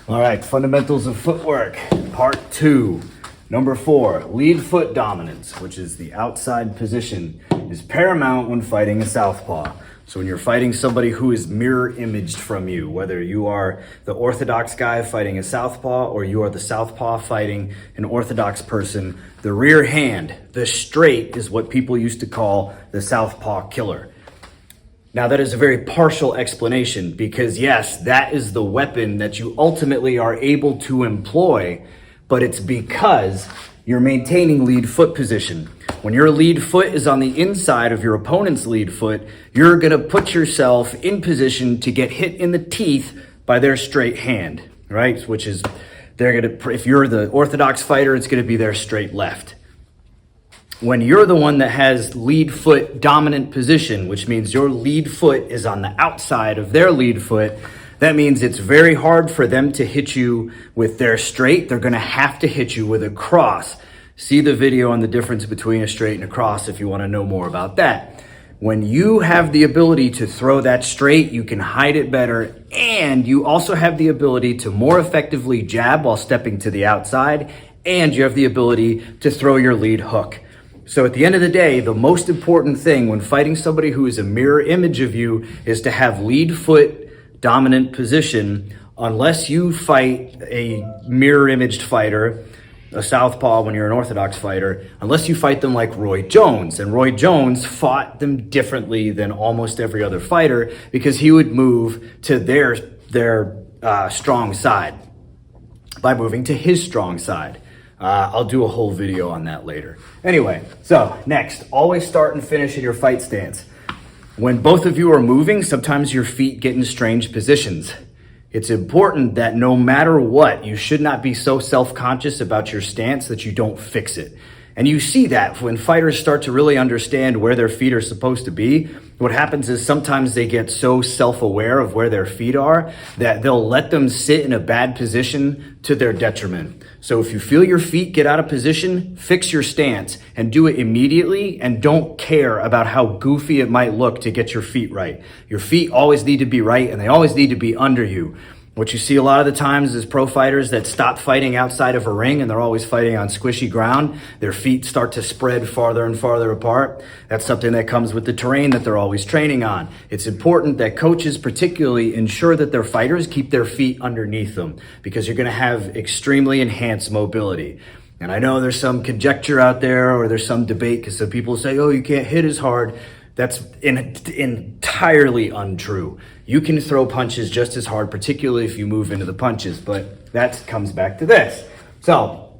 All right, fundamentals of footwork, part 2. Number 4, lead foot dominance, which is the outside position, is paramount when fighting a southpaw. So when you're fighting somebody who is mirror imaged from you, whether you are the orthodox guy fighting a southpaw or you are the southpaw fighting an orthodox person, the rear hand, the straight, is what people used to call the southpaw killer. Now that is a very partial explanation because yes, that is the weapon that you ultimately are able to employ, but it's because you're maintaining lead foot position. When your lead foot is on the inside of your opponent's lead foot, you're gonna put yourself in position to get hit in the teeth by their straight hand, right? Which is, if you're the orthodox fighter, it's gonna be their straight left. When you're the one that has lead foot dominant position, which means your lead foot is on the outside of their lead foot, that means it's very hard for them to hit you with their straight. They're gonna have to hit you with a cross. See the video on the difference between a straight and a cross if you wanna know more about that. When you have the ability to throw that straight, you can hide it better, and you also have the ability to more effectively jab while stepping to the outside, and you have the ability to throw your lead hook. So at the end of the day, the most important thing when fighting somebody who is a mirror image of you is to have lead foot dominant position, unless you fight a mirror imaged fighter, a southpaw when you're an orthodox fighter, unless you fight them like Roy Jones. And Roy Jones fought them differently than almost every other fighter because he would move to their strong side by moving to his strong side. I'll do a whole video on that later. Anyway, so next, always start and finish in your fight stance. When both of you are moving, sometimes your feet get in strange positions. It's important that no matter what, you should not be so self-conscious about your stance that you don't fix it. And you see that when fighters start to really understand where their feet are supposed to be. What happens is sometimes they get so self-aware of where their feet are that they'll let them sit in a bad position to their detriment. So if you feel your feet get out of position, fix your stance and do it immediately, and don't care about how goofy it might look to get your feet right. Your feet always need to be right, and they always need to be under you. What you see a lot of the times is pro fighters that stop fighting outside of a ring and they're always fighting on squishy ground. Their feet start to spread farther and farther apart. That's something that comes with the terrain that they're always training on. It's important that coaches particularly ensure that their fighters keep their feet underneath them, because you're going to have extremely enhanced mobility. And I know there's some conjecture out there, or there's some debate because some people say, oh, you can't hit as hard. That's entirely untrue. You can throw punches just as hard, particularly if you move into the punches, but that comes back to this. So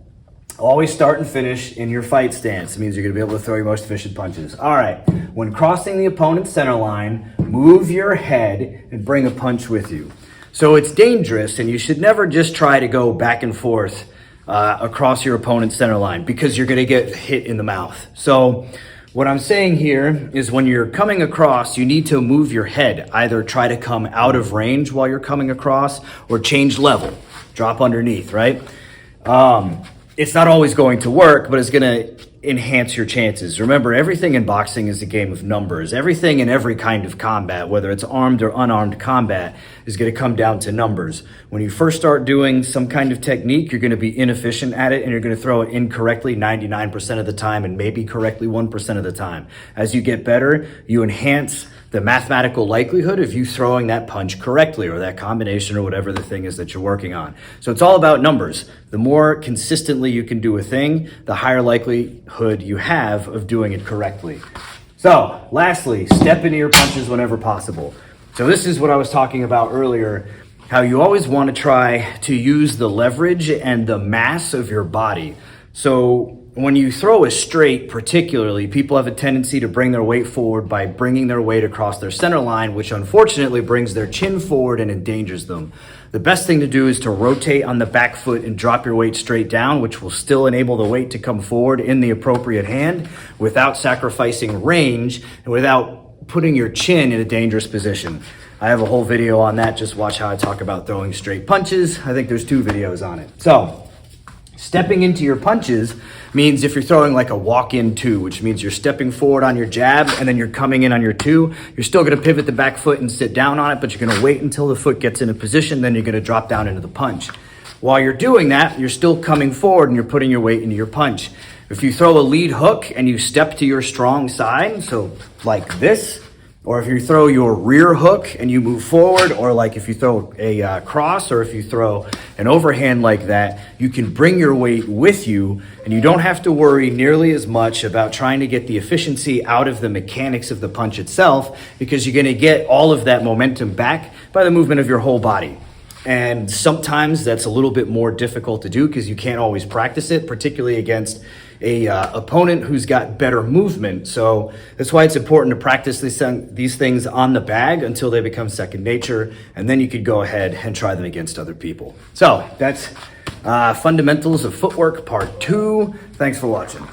always start and finish in your fight stance. It means you're gonna be able to throw your most efficient punches. All right, when crossing the opponent's center line, move your head and bring a punch with you. So it's dangerous, and you should never just try to go back and forth across your opponent's center line, because you're gonna get hit in the mouth. So what I'm saying here is when you're coming across, you need to move your head. Either try to come out of range while you're coming across, or change level, drop underneath, right? It's not always going to work, but it's gonna enhance your chances. Remember, everything in boxing is a game of numbers. Everything in every kind of combat, whether it's armed or unarmed combat, is going to come down to numbers. When you first start doing some kind of technique, you're going to be inefficient at it, and you're going to throw it incorrectly 99% of the time, and maybe correctly 1% of the time. As you get better, you enhance the mathematical likelihood of you throwing that punch correctly, or that combination, or whatever the thing is that you're working on. So it's all about numbers. The more consistently you can do a thing, the higher likelihood you have of doing it correctly. So lastly, step into your punches whenever possible. So this is what I was talking about earlier, how you always want to try to use the leverage and the mass of your body. So when you throw a straight, particularly, people have a tendency to bring their weight forward by bringing their weight across their center line, which unfortunately brings their chin forward and endangers them. The best thing to do is to rotate on the back foot and drop your weight straight down, which will still enable the weight to come forward in the appropriate hand without sacrificing range and without putting your chin in a dangerous position. I have a whole video on that. Just watch how I talk about throwing straight punches. I think there's 2 videos on it. So Stepping into your punches means if you're throwing like a walk-in two, which means you're stepping forward on your jab and then you're coming in on your two, you're still gonna pivot the back foot and sit down on it, but you're gonna wait until the foot gets in a position, then you're gonna drop down into the punch. While you're doing that, you're still coming forward and you're putting your weight into your punch. If you throw a lead hook and you step to your strong side, so like this, or if you throw your rear hook and you move forward, or like if you throw a cross, or if you throw an overhand like that, you can bring your weight with you and you don't have to worry nearly as much about trying to get the efficiency out of the mechanics of the punch itself, because you're gonna get all of that momentum back by the movement of your whole body. And sometimes that's a little bit more difficult to do because you can't always practice it, particularly against a opponent who's got better movement. So that's why it's important to practice these things on the bag until they become second nature, and then you could go ahead and try them against other people. So that's fundamentals of footwork part 2. Thanks for watching.